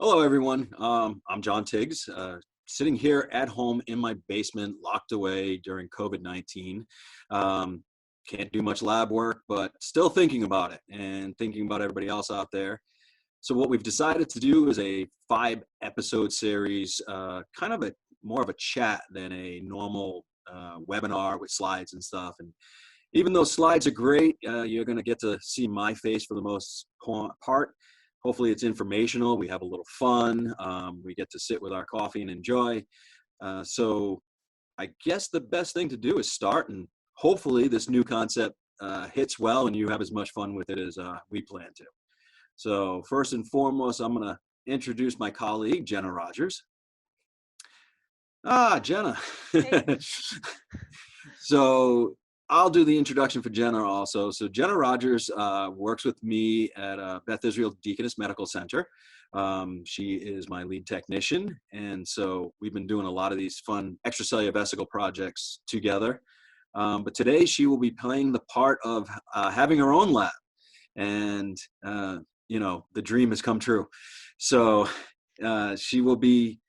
Hello, everyone. I'm John Tigges, sitting here at home in my basement, locked away during COVID-19. Um, can't do much lab work, but still thinking about it and thinking about everybody else out there. So what we've decided to do is a 5-episode series, kind of a more of a chat than a normal webinar with slides and stuff. And even though slides are great, you're going to get to see my face for the most part. Hopefully it's informational. We have a little fun. We get to sit with our coffee and enjoy. So I guess the best thing to do is start, and hopefully this new concept hits well and you have as much fun with it as we plan to. So first and foremost, I'm going to introduce my colleague, Jenna Rogers. Jenna. Hey. So I'll do the introduction for Jenna also. So Jenna Rogers works with me at Beth Israel Deaconess Medical Center. She is my lead technician. And so we've been doing a lot of these fun extracellular vesicle projects together. But today she will be playing the part of having her own lab. And, the dream has come true. So she will be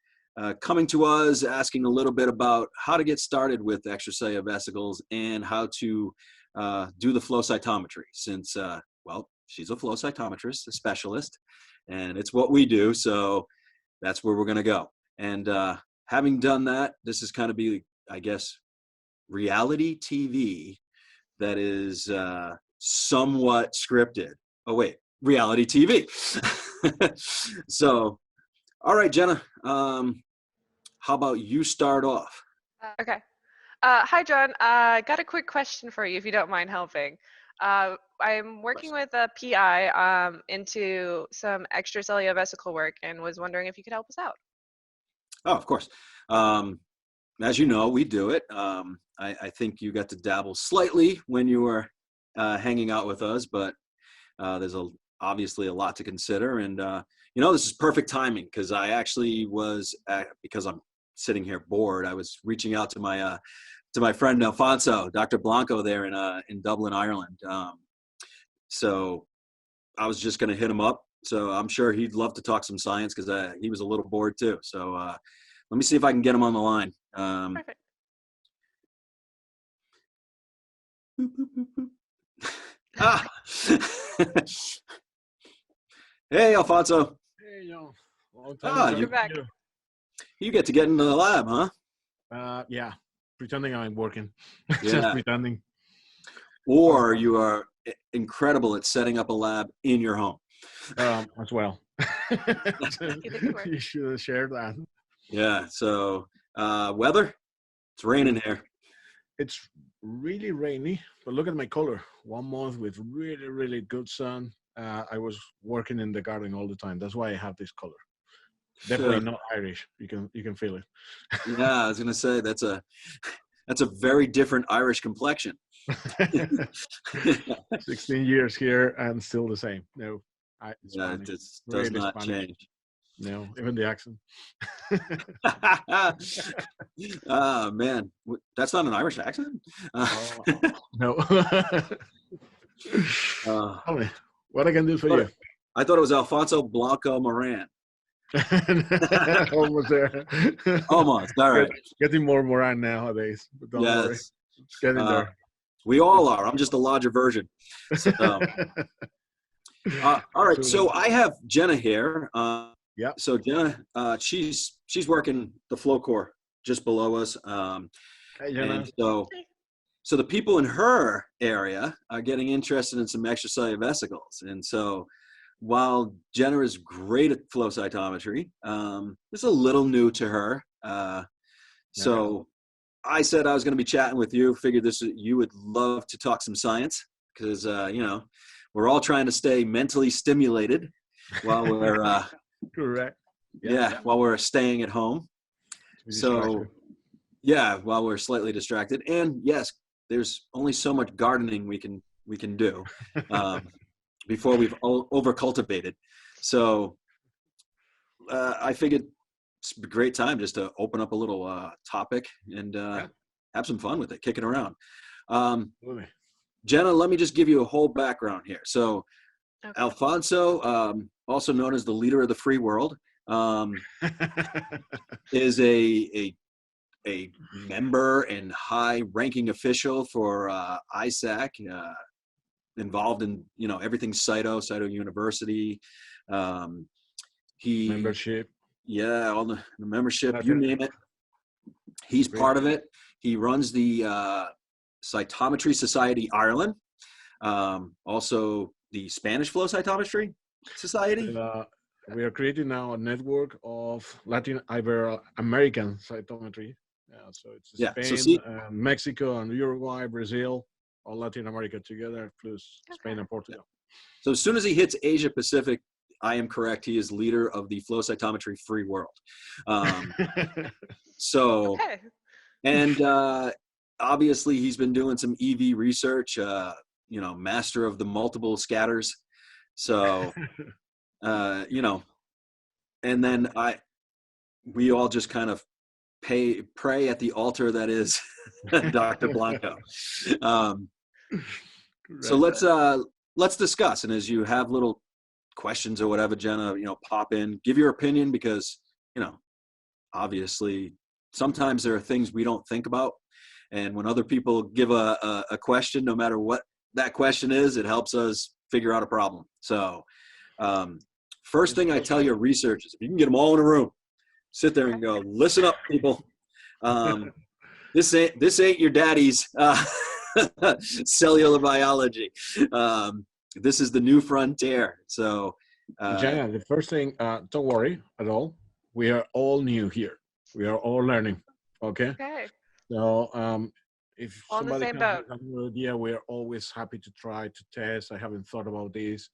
coming to us, asking a little bit about how to get started with extracellular vesicles and how to do the flow cytometry, since, she's a flow cytometrist, a specialist, and it's what we do, so that's where we're going to go. And having done that, this is kind of be, I guess, reality TV that is somewhat scripted. Oh, wait, reality TV. So, all right, Jenna, how about you start off? Okay. Hi, John. I got a quick question for you, if you don't mind helping. I'm working with a PI into some extracellular vesicle work and was wondering if you could help us out. Oh, of course. As you know, we do it. I think you got to dabble slightly when you were hanging out with us, but there's obviously a lot to consider. And, this is perfect timing because I actually was, because I'm sitting here bored, I was reaching out to my friend Alfonso, Dr. Blanco there in Dublin, Ireland. So I was just going to hit him up. So I'm sure he'd love to talk some science because he was a little bored too. So let me see if I can get him on the line. Perfect. Boop, boop, boop, boop. Hey, Alfonso. Hey, John. Long time You're back. You get to get into the lab, huh? Yeah, pretending I'm working. Yeah. Just pretending. Or you are incredible at setting up a lab in your home. As well. Work. You should have shared that. Yeah. So weather, it's raining here. It's really rainy, but look at my color. 1 month with really, really good sun. I was working in the garden all the time. That's why I have this color. Definitely not Irish. You can feel it. Yeah, I was gonna say that's a very different Irish complexion. 16 years here and still the same. No, it does really not Spanish. change. No, even the accent. Oh man, that's not an Irish accent. No. Tell me, what I can do for you? I thought it was Alfonso Blanco Moran. Almost there. Almost. All right. Getting more Moran nowadays. But don't worry. Getting there. We all are. I'm just a larger version. So, all right. So I have Jenna here. Yeah. So Jenna, she's working the flow core just below us. Hey, Jenna. And so the people in her area are getting interested in some extracellular vesicles. And so while Jenna is great at flow cytometry, it's a little new to her. So I said I was going to be chatting with you. Figured you would love to talk some science because we're all trying to stay mentally stimulated while we're correct. While we're staying at home. So while we're slightly distracted, and yes, there's only so much gardening we can do before we've over cultivated. So I figured it's a great time just to open up a little topic and have some fun with it, kick it around. Jenna, let me just give you a whole background here. So Alfonso, also known as the leader of the free world, is a member and high-ranking official for ISAC, involved in everything Cyto University. He Membership. Yeah, all the membership, you name it. He's part of it. He runs the Cytometry Society Ireland, also the Spanish Flow Cytometry Society. We are creating now a network of Latin Ibero-American cytometry. So it's Spain, Mexico, and Uruguay, Brazil, all Latin America together, plus Spain and Portugal. So as soon as he hits Asia Pacific, I am correct, he is leader of the flow cytometry free world. And obviously he's been doing some EV research, master of the multiple scatters. So, and then we all just kind of pray at the altar that is Dr. Blanco. So let's discuss. And as you have little questions or whatever, Jenna, pop in, give your opinion, because, obviously sometimes there are things we don't think about. And when other people give a question, no matter what that question is, it helps us figure out a problem. So first thing I tell your researchers, if you can get them all in a room, sit there and go, listen up, people. This ain't your daddy's cellular biology. This is the new frontier. So, Jenna, the first thing, don't worry at all. We are all new here. We are all learning. Okay. So, if all somebody comes with an idea, we are always happy to try to test. I haven't thought about this.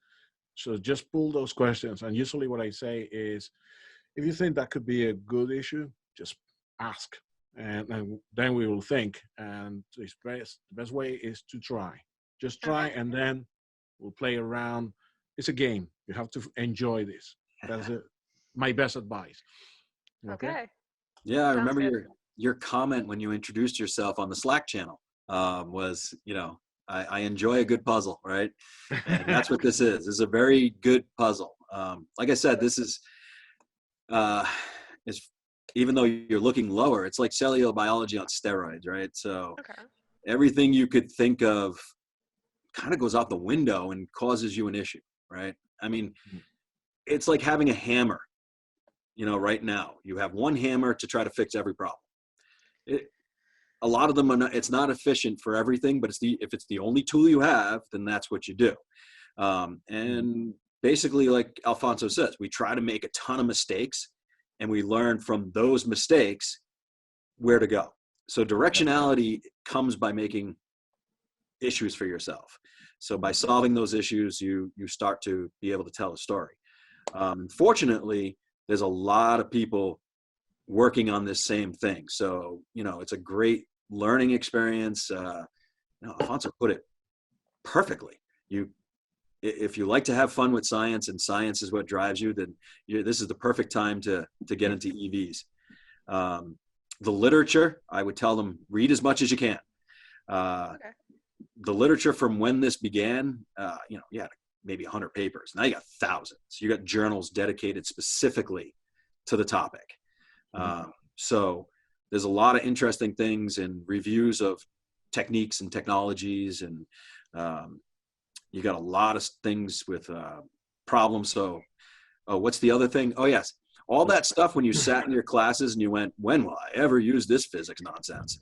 So just pull those questions. And usually what I say is, if you think that could be a good issue, just ask. And then we will think. And the best way is to try. Just try, and then we'll play around. It's a game. You have to enjoy this. That's my best advice. Okay. Yeah, I remember your comment when you introduced yourself on the Slack channel was, I enjoy a good puzzle, right? And that's what this is. This is a very good puzzle. Like I said, this is even though you're looking lower, it's like cellular biology on steroids, right? So everything you could think of kind of goes out the window and causes you an issue, right? I mean, it's like having a hammer. Right now you have one hammer to try to fix every problem. A lot of them are it's not efficient for everything, but if it's the only tool you have, then that's what you do. And basically, like Alfonso says, we try to make a ton of mistakes, and we learn from those mistakes where to go. So directionality comes by making issues for yourself. So by solving those issues, you start to be able to tell a story. Fortunately, there's a lot of people working on this same thing. So, it's a great learning experience. Alfonso put it perfectly. If you like to have fun with science, and science is what drives you, then this is the perfect time to get into EVs. The literature, I would tell them, read as much as you can. The literature from when this began, you had maybe 100 papers. Now you got thousands. You got journals dedicated specifically to the topic. So there's a lot of interesting things and reviews of techniques and technologies, and you got a lot of things with problems. So, what's the other thing? Oh, yes. All that stuff when you sat in your classes and you went, when will I ever use this physics nonsense?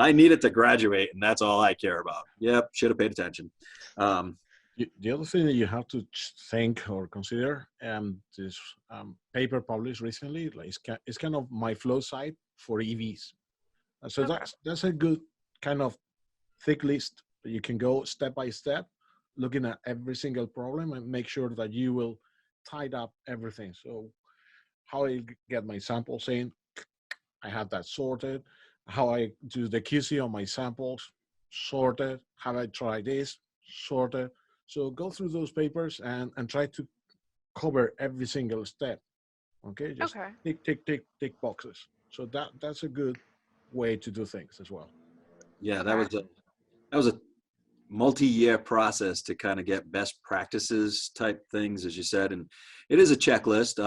I needed to graduate, and that's all I care about. Yep, should have paid attention. The other thing that you have to think or consider, this paper published recently, it's kind of my flow site for EVs. So that's a good kind of thick list. You can go step by step, looking at every single problem and make sure that you will tie up everything. So how I get my samples in, I have that sorted. How I do the QC on my samples, sorted. How I try this, sorted. So go through those papers and try to cover every single step. Okay, just tick boxes. So that's a good way to do things as well. Yeah, that was a multi-year process to kind of get best practices type things, as you said, and it is a checklist.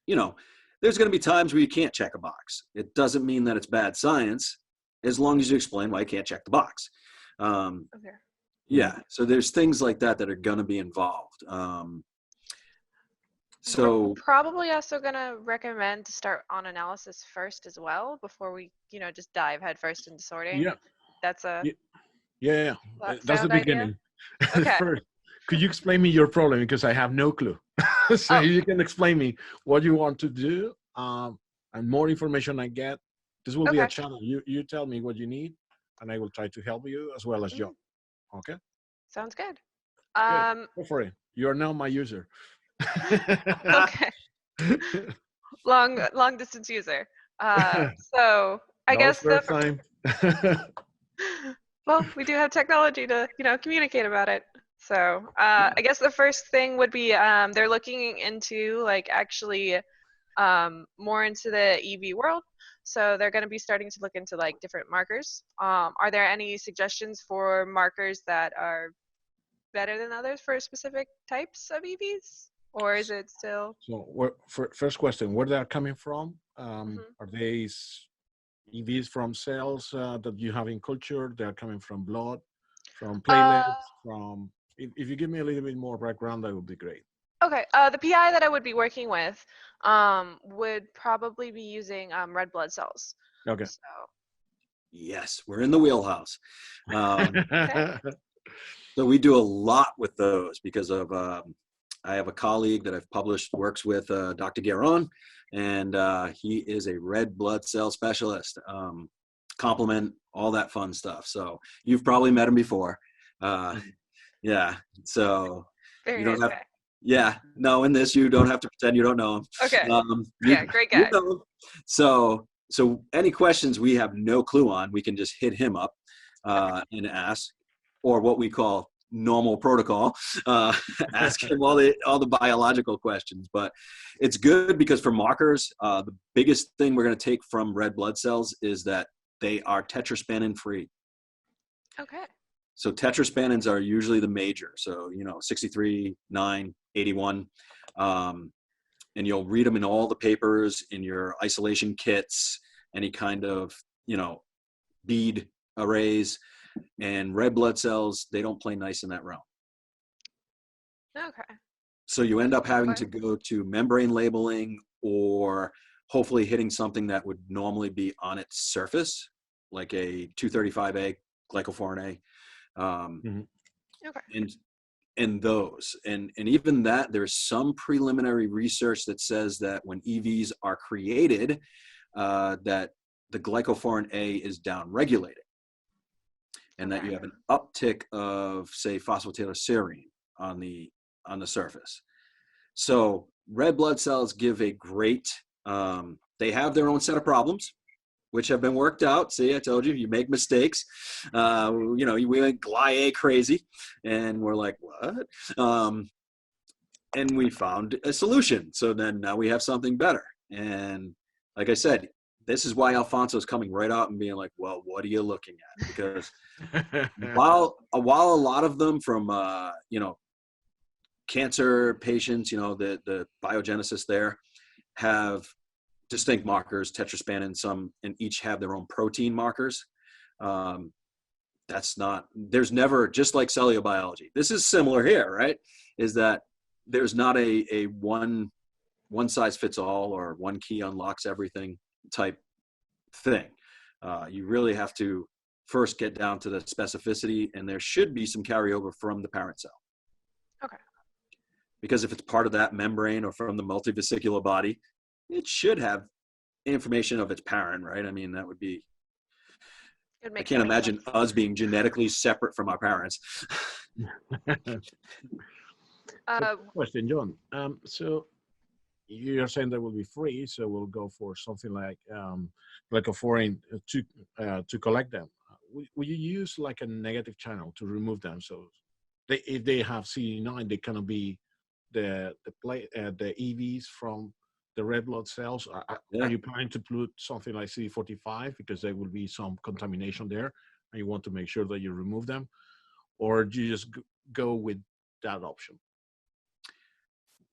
You know, there's going to be times where you can't check a box. It doesn't mean that it's bad science, as long as you explain why you can't check the box. Okay. Yeah, so there's things like that that are going to be involved. We're So probably also going to recommend to start on analysis first as well before we, just dive headfirst into sorting. Yeah. That's a Yeah. That's the sound idea. beginning. Okay. First, could you explain me your problem, because I have no clue. So Oh. you can explain me what you want to do, and more information I get. This will be a Okay. channel. You tell me what you need, and I will try to help you as well as John. Okay. Sounds good. Good. Go for it. You are now my user. Okay. Long distance user. So I No guess first time. well, we do have technology to, communicate about it. So I guess the first thing would be they're looking into like actually more into the EV world. So they're going to be starting to look into like different markers. Are there any suggestions for markers that are better than others for specific types of EVs? Or is it still? So, first question: where they are coming from? Mhm. Are they EVs from cells that you have in culture? They are coming from blood, from platelets, from. If you give me a little bit more background, that would be great. Okay, the PI that I would be working with would probably be using red blood cells. Okay. So, yes, we're in the wheelhouse. okay. So we do a lot with those because of I have a colleague that I've published works with, Dr. Guerin, and he is a red blood cell specialist. Complement, all that fun stuff. So you've probably met him before. Yeah. So Very you don't nice have. guy. Yeah. No, in this you don't have to pretend you don't know him. Okay. You, Yeah, great you guy. know him. So any questions we have no clue on, we can just hit him up and ask, or what we call normal protocol, ask him all the biological questions. But it's good because for markers, the biggest thing we're going to take from red blood cells is that they are tetraspanin free. Okay. So tetraspanins are usually the major. So, 63, 9, 81. And you'll read them in all the papers, in your isolation kits, any kind of, bead arrays. And red blood cells, they don't play nice in that realm. Okay. So you end up having to go to membrane labeling, or hopefully hitting something that would normally be on its surface, like a 235A glycophorin A. Okay. And those. And even that, there's some preliminary research that says that when EVs are created, that the glycophorin A is downregulated, and that you have an uptick of, say, phosphatidylserine on the surface. So red blood cells give a great, they have their own set of problems, which have been worked out. See, I told you make mistakes. We went GlyA crazy, and we're like, what? And we found a solution. So then now we have something better. And like I said, this is why Alfonso is coming right out and being like, well, what are you looking at? Because while a lot of them from, cancer patients, the biogenesis there have distinct markers, tetraspanin, some, and each have their own protein markers. There's never, just like cellular biology, this is similar here, right? Is that there's not a one size fits all, or one key unlocks everything type thing. You really have to first get down to the specificity, and there should be some carryover from the parent cell. Okay. Because if it's part of that membrane or from the multivesicular body, it should have information of its parent, right? I mean, that would be, I can't imagine us being genetically separate from our parents. Question, John. So you're saying that will be free, so we'll go for something like a foreign to collect them. Will you use like a negative channel to remove them? So if they have CD9, they cannot be the EVs from the red blood cells. Are you planning to put something like CD45 because there will be some contamination there, and you want to make sure that you remove them? or do you just go with that option?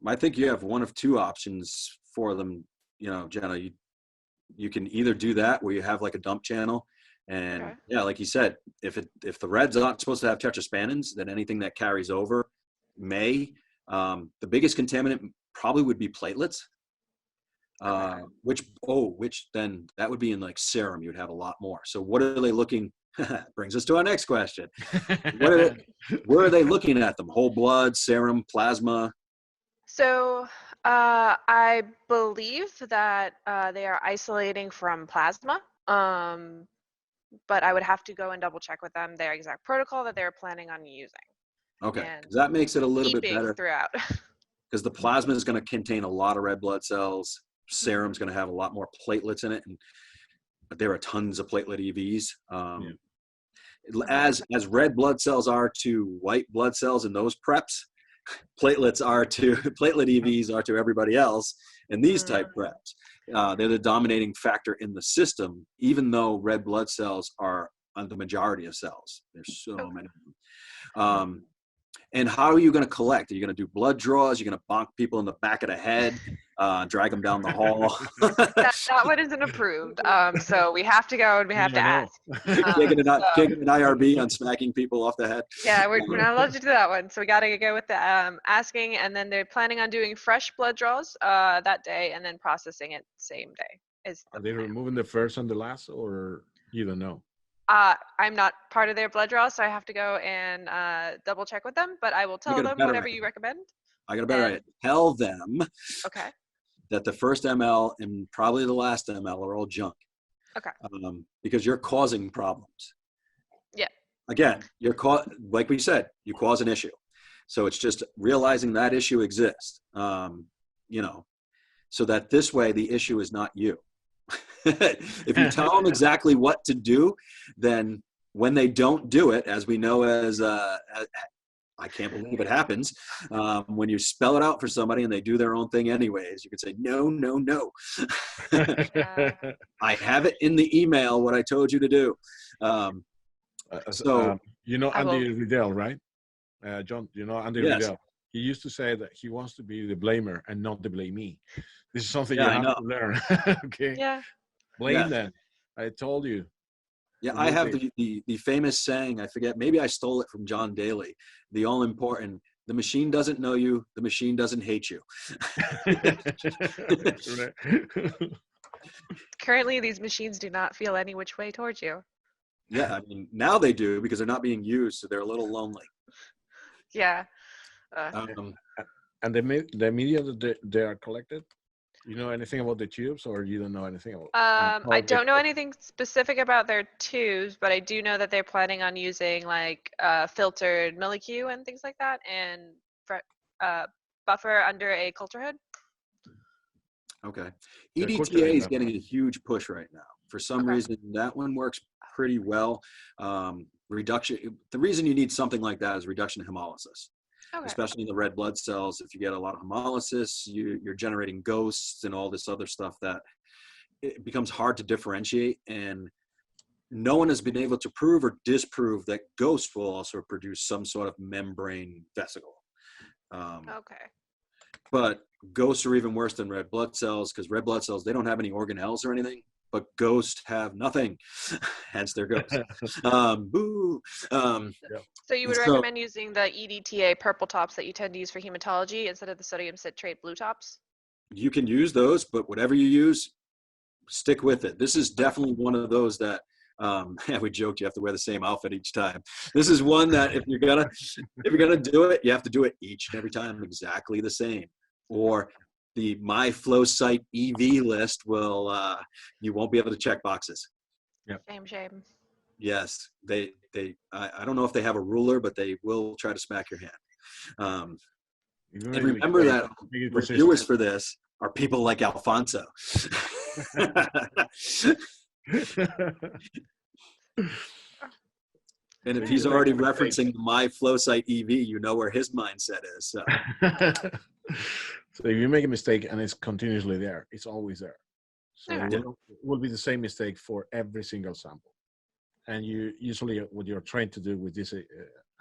I think you have one of two options for them, Jenna. You can either do that where you have like a dump channel, and Okay. yeah, like you said, if the reds aren't supposed to have tetraspanins, then anything that carries over may. The biggest contaminant probably would be platelets, which then that would be in like serum. You'd have a lot more. So what are they looking? Brings us to our next question. Where are they looking at them? Whole blood, serum, plasma? So I believe that they are isolating from plasma, but I would have to go and double check with them their exact protocol that they're planning on using. Okay, And that makes it a little bit keeping better throughout. because the plasma is going to contain a lot of red blood cells. Serum's going to have a lot more platelets in it, but there are tons of platelet EVs. As red blood cells are to white blood cells in those preps, platelet EVs are to everybody else in these type preps. They're the dominating factor in the system, even though red blood cells are the majority of cells. There's so many of them. And how are you going to collect? Are you going to do blood draws? You're going to bonk people in the back of the head, drag them down the hall? that one isn't approved. So we have to go and we have to ask. Can't get an IRB on smacking people off the head. Yeah, we're not allowed to do that one. So we got to go with the asking, and then they're planning on doing fresh blood draws that day, and then processing it same day. Are they removing the first and the last, or you don't know? I'm not part of their blood draw, so I have to go and double check with them, but I will tell them whatever you recommend. I got a better idea. Tell them that the first ML and probably the last ML are all junk. Okay. Because you're causing problems. Yeah. Again, like we said, you cause an issue. So it's just realizing that issue exists, so that this way the issue is not you. If you tell them exactly what to do, then when they don't do it, as we know as I can't believe it happens, when you spell it out for somebody and they do their own thing anyways, you can say, no, no, no. I have it in the email what I told you to do. Andy Riddell, right? John, Andy Riddell. He used to say that he wants to be the blamer and not the blamee. This is something you have to learn. Okay. Yeah. Blame them. I told you. Yeah, I have the famous saying, I forget, maybe I stole it from John Daly, the all important, the machine doesn't know you, the machine doesn't hate you. Currently, these machines do not feel any which way towards you. Yeah, I mean, now they do because they're not being used, so they're a little lonely. Yeah. And the media that they are collected, you know anything about the tubes, or you don't know anything about? I don't know anything specific about their tubes, but I do know that they're planning on using like filtered milliQ and things like that, and buffer under a culture hood. Okay. EDTA is getting a huge push right now. For some reason, that one works pretty well. Reduction. The reason you need something like that is reduction of hemolysis. Especially in the red blood cells. If you get a lot of hemolysis, you're generating ghosts and all this other stuff that it becomes hard to differentiate. And no one has been able to prove or disprove that ghosts will also produce some sort of membrane vesicle. But ghosts are even worse than red blood cells because red blood cells, they don't have any organelles or anything. But ghosts have nothing, hence their ghosts. Boo. So you would recommend using the EDTA purple tops that you tend to use for hematology instead of the sodium citrate blue tops? You can use those, but whatever you use, stick with it. This is definitely one of those that we joked you have to wear the same outfit each time. This is one that if you're gonna do it, you have to do it each and every time exactly the same. Or the My Flow Site EV list will you won't be able to check boxes. Shame. Yes, I don't know if they have a ruler, but they will try to smack your hand. And remember that reviewers for this are people like Alfonso. And if he's already referencing the My Flow Site EV, you know where his mindset is. So. So if you make a mistake and it's continuously there, it's always there. So it will be the same mistake for every single sample. And you usually what you're trying to do with this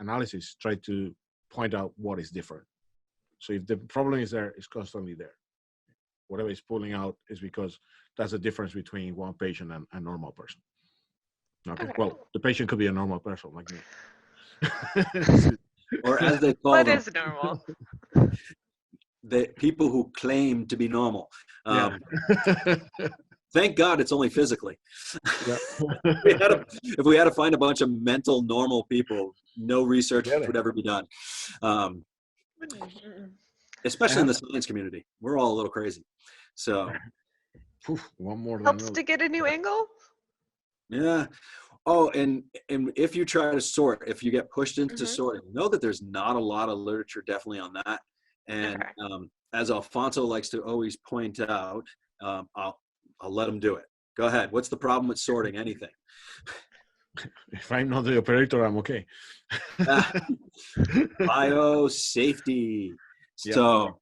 analysis try to point out what is different. So if the problem is there, it's constantly there. Whatever is pulling out is because that's the difference between one patient and a normal person. Okay. Well, the patient could be a normal person like me. Or as they call What them, is normal? the people who claim to be normal. Yeah. Thank God it's only physically. Yeah. If we had to find a bunch of mental normal people, no research would ever be done. Especially in the science community. We're all a little crazy. So one more helps to get a new angle. Yeah. Oh, and if you try to sort, if you get pushed into sorting, know that there's not a lot of literature definitely on that. And as Alfonso likes to always point out, I'll let him do it. Go ahead. What's the problem with sorting anything? If I'm not the operator, I'm okay. Biosafety. Yep. So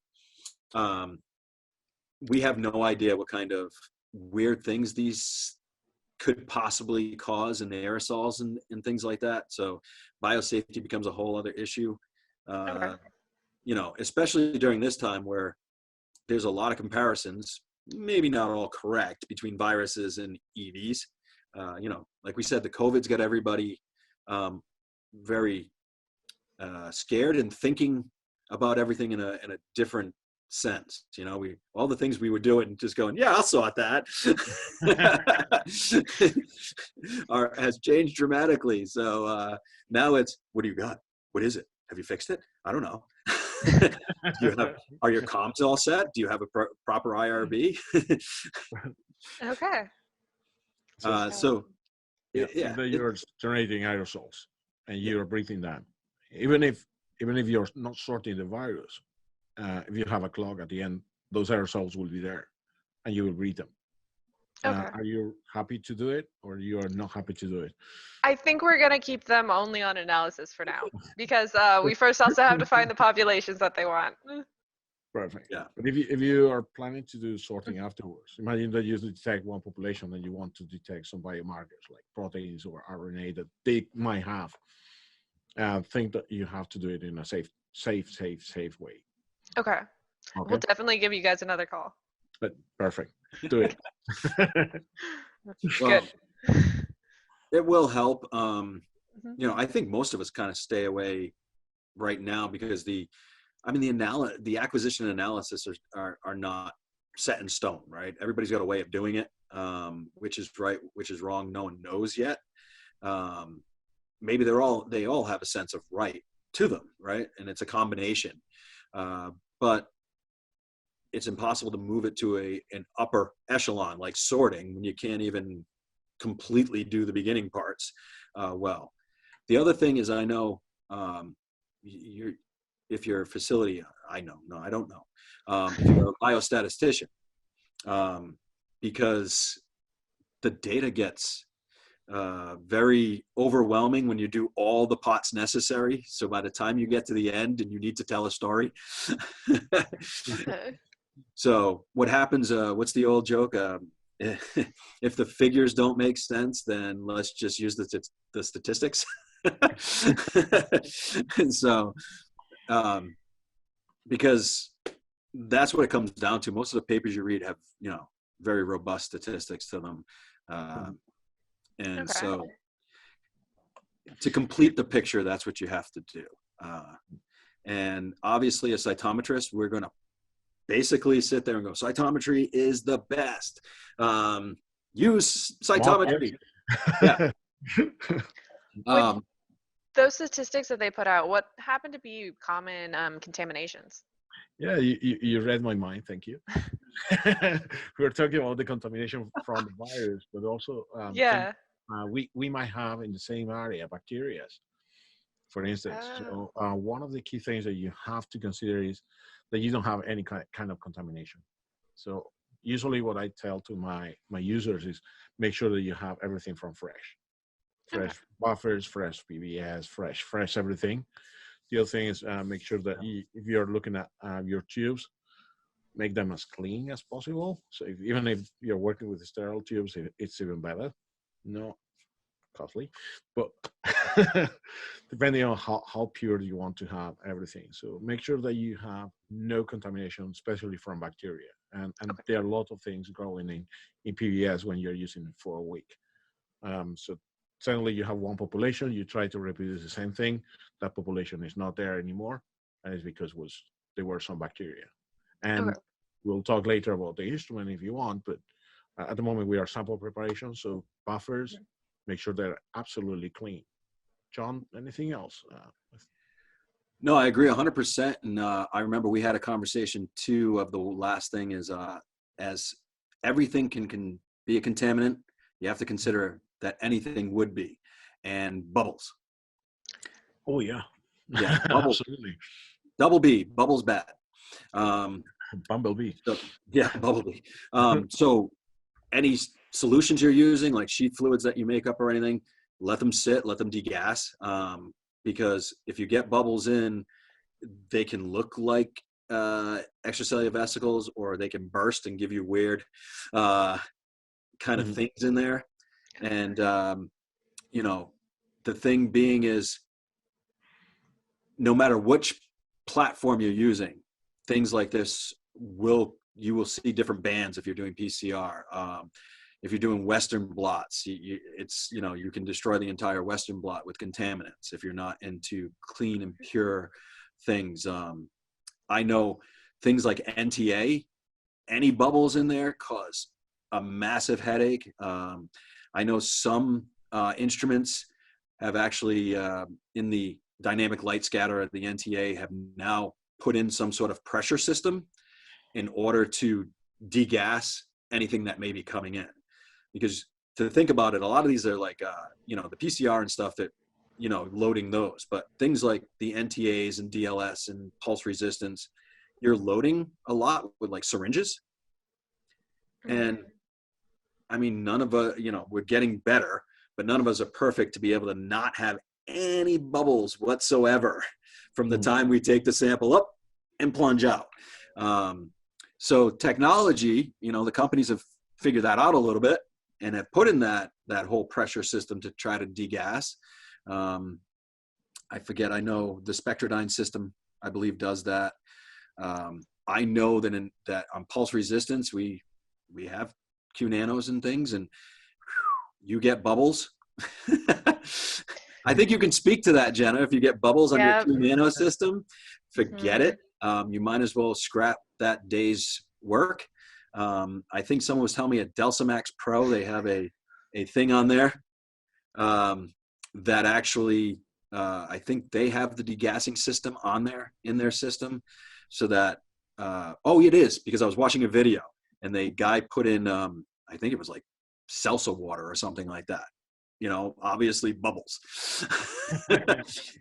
we have no idea what kind of weird things these could possibly cause in the aerosols and things like that. So biosafety becomes a whole other issue. You know, especially during this time where there's a lot of comparisons, maybe not all correct, between viruses and EVs. You know, like we said, the COVID's got everybody very scared and thinking about everything in a different sense. You know, all the things we would do it and just going, yeah, I'll sort that, has changed dramatically. So now it's, what do you got? What is it? Have you fixed it? I don't know. Are your comms all set? Do you have a proper IRB? Okay. So yeah, you're generating aerosols and you're breathing them. Even if you're not sorting the virus, if you have a clog at the end, those aerosols will be there, and you will breathe them. Are you happy to do it, or you are not happy to do it? I think we're going to keep them only on analysis for now, because we first also have to find the populations that they want. Perfect. Yeah. But if you are planning to do sorting afterwards, imagine that you detect one population and you want to detect some biomarkers like proteins or RNA that they might have. Think that you have to do it in a safe way. Okay. We'll definitely give you guys another call. But perfect. Do it. Well, good. It will help. You know, I think most of us kind of stay away right now because the acquisition and analysis are not set in stone, right? Everybody's got a way of doing it, which is right, which is wrong. No one knows yet. Maybe they all have a sense of right to them, right? And it's a combination, but it's impossible to move it to an upper echelon like sorting when you can't even completely do the beginning parts well. The other thing is, I know if you're a facility, I don't know. If you're a biostatistician, because the data gets very overwhelming when you do all the pots necessary. So by the time you get to the end and you need to tell a story. So what happens, what's the old joke? If the figures don't make sense, then let's just use the statistics. And so, because that's what it comes down to. Most of the papers you read have, you know, very robust statistics to them. And so to complete the picture, that's what you have to do. And obviously, a cytometrist, we're going to basically sit there and go, cytometry is the best. Use cytometry. Yeah. Those statistics that they put out, what happened to be common contaminations? Yeah, you read my mind. Thank you. We were talking about the contamination from the virus, but also we might have in the same area bacteria, for instance. So one of the key things that you have to consider is that you don't have any kind of contamination. So usually what I tell to my users is make sure that you have everything from fresh buffers, fresh PBS, fresh everything. The other thing is make sure that if you're looking at your tubes, make them as clean as possible. So even if you're working with sterile tubes, it's even better. No costly, but depending on how pure you want to have everything. So make sure that you have no contamination, especially from bacteria. And there are a lot of things growing in PBS when you're using it for a week. So suddenly you have one population, you try to reproduce the same thing, that population is not there anymore, and it's because there were some bacteria. And we'll talk later about the instrument if you want, but at the moment we are sample preparation, so buffers, make sure they're absolutely clean. John, anything else? No, I agree 100%. And I remember we had a conversation too of the last thing is as everything can be a contaminant, you have to consider that anything would be. And bubbles. Oh, yeah. Yeah, bubbles. Absolutely. Double B, bubbles bad. Bumblebee. So, yeah, bumblebee. So any solutions you're using, like sheath fluids that you make up or anything, let them sit, let them degas. Because if you get bubbles in, they can look like extracellular vesicles, or they can burst and give you weird kind of things in there. And, the thing being is, no matter which platform you're using, things like this you will see different bands if you're doing PCR. If you're doing Western blots, you can destroy the entire Western blot with contaminants if you're not into clean and pure things. I know things like NTA, any bubbles in there cause a massive headache. I know some instruments have actually, in the dynamic light scatter at the NTA, have now put in some sort of pressure system in order to degas anything that may be coming in. Because to think about it, a lot of these are like, the PCR and stuff that, loading those. But things like the NTAs and DLS and pulse resistance, you're loading a lot with like syringes. And I mean, none of us, we're getting better, but none of us are perfect to be able to not have any bubbles whatsoever from the time we take the sample up and plunge out. So technology, the companies have figured that out a little bit and have put in that whole pressure system to try to degas. I forget, I know the Spectrodyne system, I believe, does that. I know that on pulse resistance, we have Q nanos and things, and you get bubbles. I think you can speak to that, Jenna. If you get bubbles on your Q nano system, forget it. You might as well scrap that day's work. I think someone was telling me at Delsamax Pro, they have a thing on there that actually, I think they have the degassing system on there in their system, so that, it is, because I was watching a video and the guy put in, I think it was like salsa water or something like that. Obviously bubbles,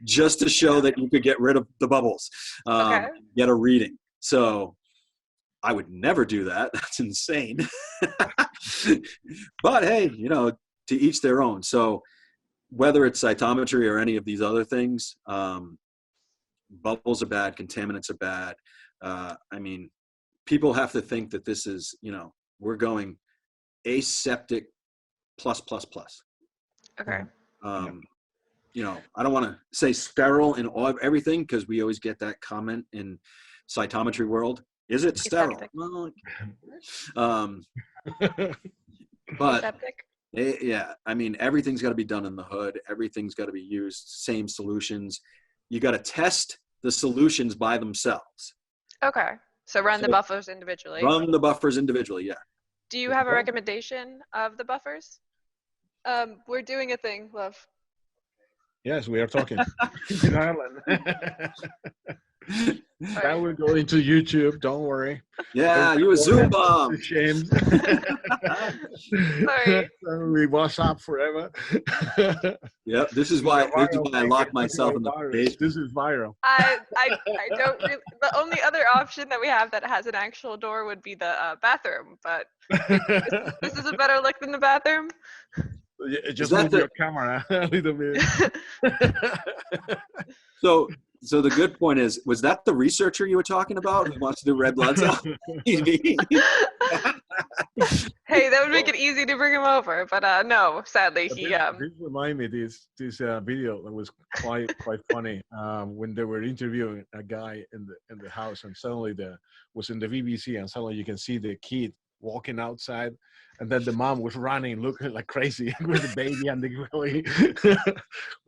just to show that you could get rid of the bubbles, get a reading. So I would never do that. That's insane. But hey, to each their own. So whether it's cytometry or any of these other things, bubbles are bad, contaminants are bad. I mean, people have to think that this is, we're going aseptic plus. Okay. I don't want to say sterile in all of everything, because we always get that comment in cytometry world. Is it sterile? Well, but Aseptic? yeah, I mean, everything's got to be done in the hood. Everything's got to be used, same solutions. You got to test the solutions by themselves. Okay. So run the buffers individually. Run the buffers individually, yeah. Do you have a recommendation of the buffers? We're doing a thing, love. Yes, we are talking in Ireland. That will go into YouTube. Don't worry. Yeah, you a Zoom bomb. Shame. Sorry. We WhatsApp forever. Yep. This is why I lock myself in the basement. This is viral. I don't really. The only other option that we have that has an actual door would be the bathroom, but this is a better look than the bathroom. Just move your camera a little bit. So the good point is, was that the researcher you were talking about who wants to do red blood cells? Hey, that would make it easy to bring him over, but no, sadly, But he this remind me this video that was quite funny when they were interviewing a guy in the house, and suddenly was in the BBC, and suddenly you can see the kid walking outside, and then the mom was running looking like crazy with the baby and the baby.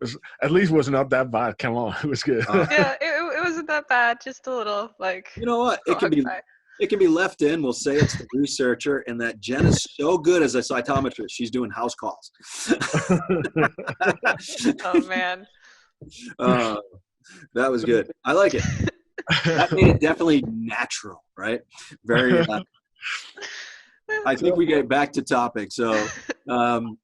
was At least was not that bad. Come on, it was good. yeah, it wasn't that bad, just a little like You know what? dog eye. It can be left in. We'll say it's the researcher, and that Jenna's so good as a cytometrist. She's doing house calls. Oh man. That was good. I like it. That made it definitely natural, right? Very. I think we get back to topic. So, so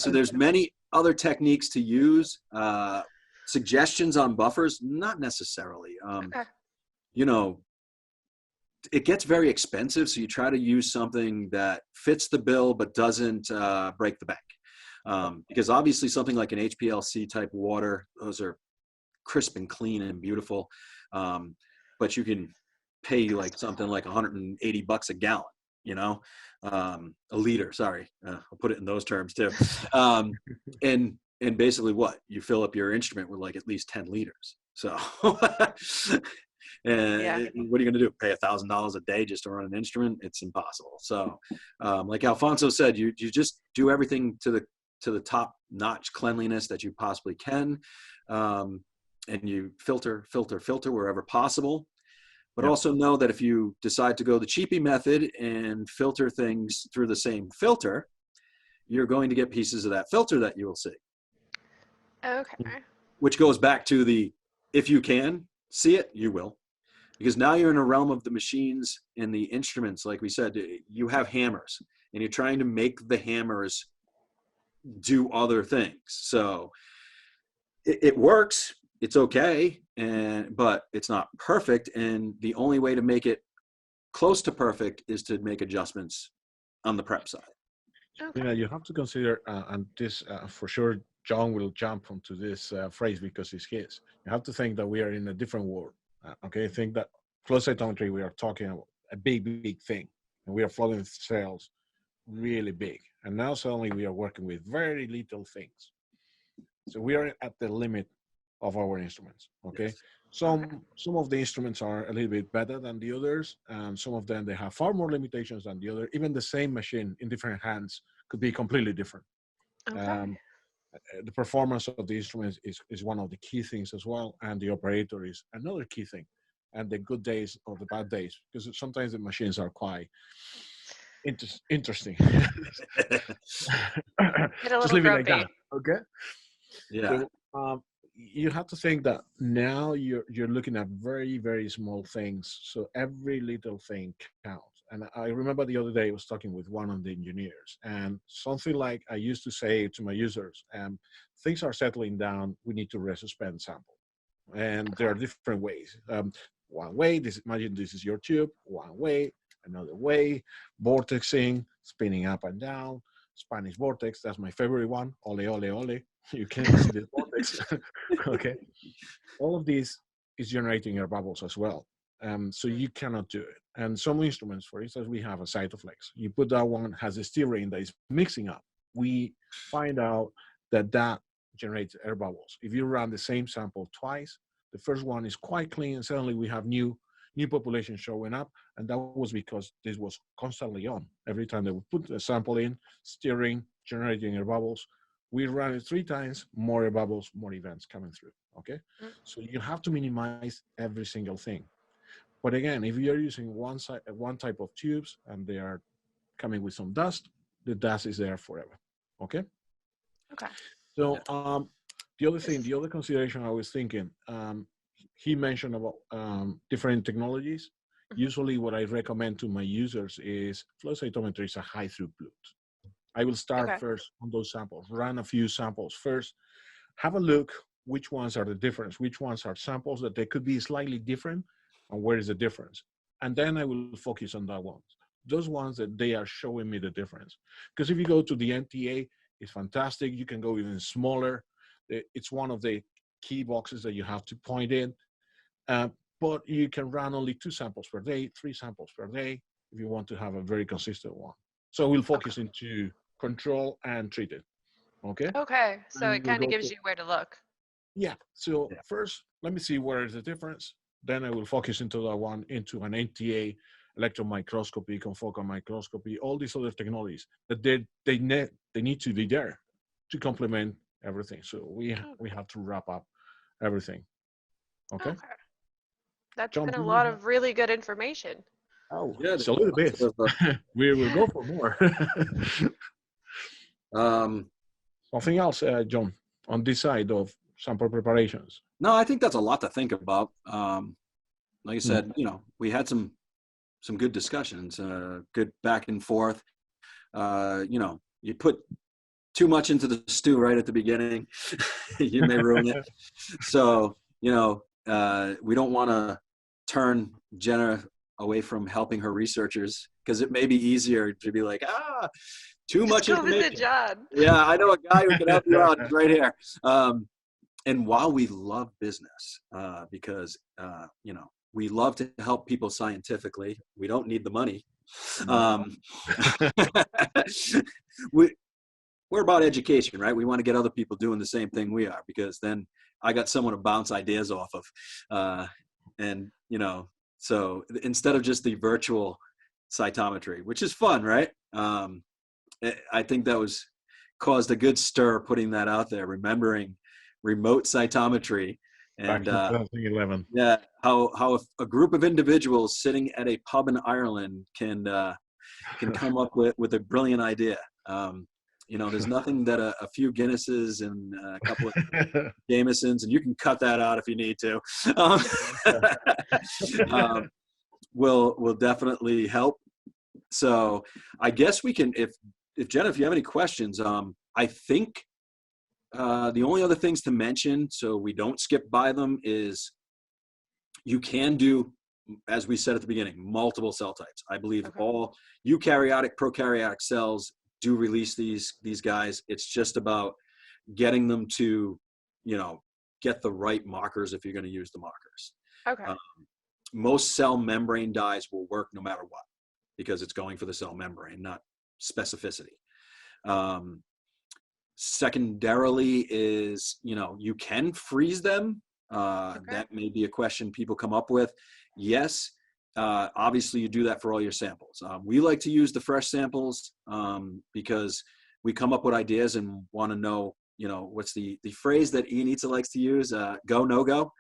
there's many other techniques to use. Suggestions on buffers, not necessarily. Okay. You know, it gets very expensive, so you try to use something that fits the bill but doesn't break the bank. Because obviously something like an HPLC type water, those are crisp and clean and beautiful. But you can pay like something like $180 a gallon, you know, a liter, sorry. I'll put it in those terms too. And basically what? You fill up your instrument with like at least 10 liters. So and what are you going to do? Pay $1,000 a day just to run an instrument? It's impossible. So, like Alfonso said, you just do everything to the top notch cleanliness that you possibly can, and you filter wherever possible. But also know that if you decide to go the cheapy method and filter things through the same filter, you're going to get pieces of that filter that you will see. Okay. Which goes back to if you can see it, you will. Because now you're in a realm of the machines and the instruments. Like we said, you have hammers, and you're trying to make the hammers do other things. So it works. It's okay, but it's not perfect. And the only way to make it close to perfect is to make adjustments on the prep side. Okay. You have to consider, and this for sure, John will jump onto this phrase because it's his. You have to think that we are in a different world. Okay, think that flow cytometry, we are talking about a big thing, and we are flowing cells really big. And now suddenly we are working with very little things. So we are at the limit of our instruments. Okay, Yes. some of the instruments are a little bit better than the others, and some of them they have far more limitations than the other. Even the same machine in different hands could be completely different. Okay. The performance of the instruments is one of the key things as well, and the operator is another key thing, and the good days or the bad days, because sometimes the machines are quite interesting. Get a Just little leave it like grumpy. that, okay? Yeah. So you have to think that now you're looking at very small things, so every little thing counts. And I remember the other day I was talking with one of the engineers, and something like I used to say to my users, things are settling down, we need to resuspend sample. And there are different ways. One way, imagine this is your tube, one way, another way, vortexing, spinning up and down, Spanish vortex, that's my favorite one, ole, ole, ole. You can see the vortex, okay? All of this is generating air bubbles as well. So you cannot do it. And some instruments, for instance, we have a Cytoflex. You put that one, has a steering that is mixing up. We find out that generates air bubbles. If you run the same sample twice, the first one is quite clean, and suddenly we have new population showing up, and that was because this was constantly on. Every time they would put a sample in, steering, generating air bubbles, we ran it 3 times, more air bubbles, more events coming through, okay? So you have to minimize every single thing. But again, if you're using one type of tubes and they are coming with some dust, the dust is there forever, okay? Okay. So the other consideration I was thinking, he mentioned about different technologies. Usually what I recommend to my users is flow cytometry is a high throughput. I will start first on those samples, run a few samples first, have a look which ones are the difference, which ones are samples that they could be slightly different, and where is the difference. And then I will focus on that ones, those ones that they are showing me the difference. Because if you go to the NTA, it's fantastic. You can go even smaller. It's one of the key boxes that you have to point in. But you can run only 2 samples per day, 3 samples per day. if you want to have a very consistent one. So we'll focus into control and treat it. Okay. Okay, so And it we'll kind of go gives to, you where to look. yeah. So first, let me see where is the difference. Then I will focus into that one, into an NTA, electron microscopy, confocal microscopy, all these other technologies that they need to be there to complement everything. So we have to wrap up everything. Okay. Okay. That's John, been a do lot you have? of really good information. Oh, Yeah, it's a little bit. there's lots We will go for more. of, Something else, John, on this side of sample preparations. no, I think that's a lot to think about. Like I Hmm. said, we had some good discussions, good back and forth. You put too much into the stew right at the beginning, you may ruin it. So, we don't want to turn Jenna away from helping her researchers, because it may be easier to be like, too Just much go visit information. John. Yeah, I know a guy who can help you out. He's right here. And while we love business, because, we love to help people scientifically, we don't need the money. We're about education, right? We want to get other people doing the same thing we are, because then I got someone to bounce ideas off of. So instead of just the virtual cytometry, which is fun, right? I think that was caused a good stir putting that out there, remembering remote cytometry. And Back in 2011. yeah, how a group of individuals sitting at a pub in Ireland can come up with a brilliant idea. There's nothing that a few Guinnesses and a couple of Jamesons, and you can cut that out if you need to, will definitely help. So I guess we can, if Jenna, if you have any questions, I think the only other things to mention, so we don't skip by them, is you can do, as we said at the beginning, multiple cell types. I believe all eukaryotic, prokaryotic cells do release these guys. It's just about getting them to, get the right markers if you're going to use the markers. Okay. Most cell membrane dyes will work no matter what, because it's going for the cell membrane, not specificity. Secondarily is, you can freeze them. That may be a question people come up with. Yes, obviously you do that for all your samples. We like to use the fresh samples because we come up with ideas and want to know, what's the phrase that Ian Itza likes to use, go, no go.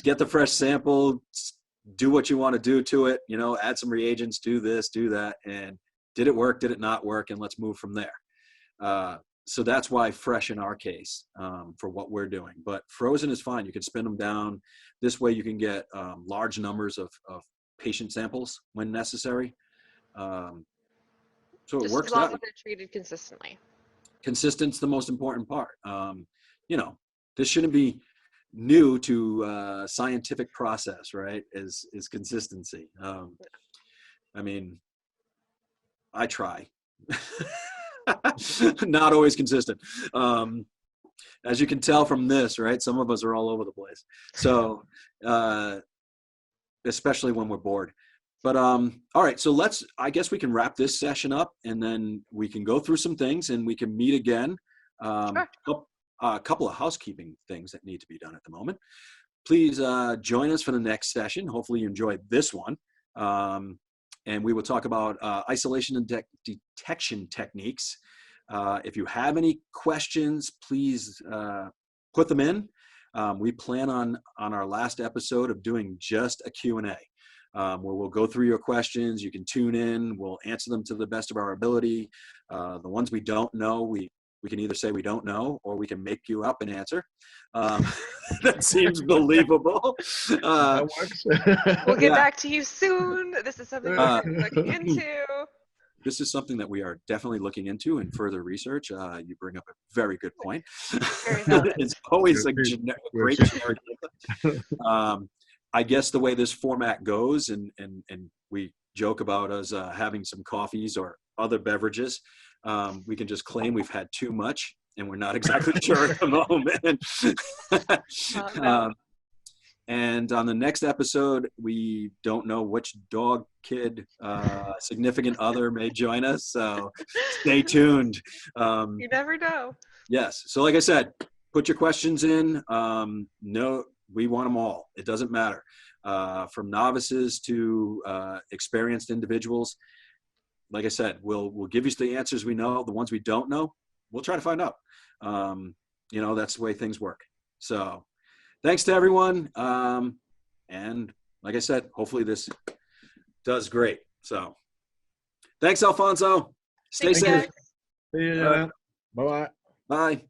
Get the fresh sample, do what you want to do to it, add some reagents, do this, do that, and did it work, did it not work, and let's move from there. So that's why fresh in our case, for what we're doing. But frozen is fine. You can spin them down. This way you can get large numbers of patient samples when necessary. So it Just works as long out. as they're treated consistently. Consistent's the most important part. This shouldn't be new to scientific process, right? Is consistency. I try. Not always consistent. As you can tell from this, right? Some of us are all over the place. So, especially when we're bored. But all right, so I guess we can wrap this session up, and then we can go through some things, and we can meet again. Sure. A couple of housekeeping things that need to be done at the moment. Please join us for the next session. Hopefully you enjoyed this one. And we will talk about isolation and detection techniques. If you have any questions, please put them in. We plan on our last episode of doing just a Q&A, where we'll go through your questions. You can tune in. We'll answer them to the best of our ability. The ones we don't know, we can either say we don't know, or we can make you up an answer. That seems believable. That works. We'll get back to you soon. This is something we're looking into. This is something that we are definitely looking into in further research. You bring up a very good point. Very valid. It's always a great generic. I guess the way this format goes, and we joke about us having some coffees or other beverages, we can just claim we've had too much, and we're not exactly sure at the moment. No. And on the next episode, we don't know which dog kid significant other may join us. So stay tuned. You never know. Yes. So like I said, put your questions in. No, we want them all. It doesn't matter. From novices to experienced individuals. Like I said, we'll give you the answers we know. The ones we don't know, we'll try to find out. That's the way things work. So thanks to everyone. And like I said, hopefully this does great. So thanks, Alfonso. Stay Thanks, safe. guys. See you. Bye-bye. Bye.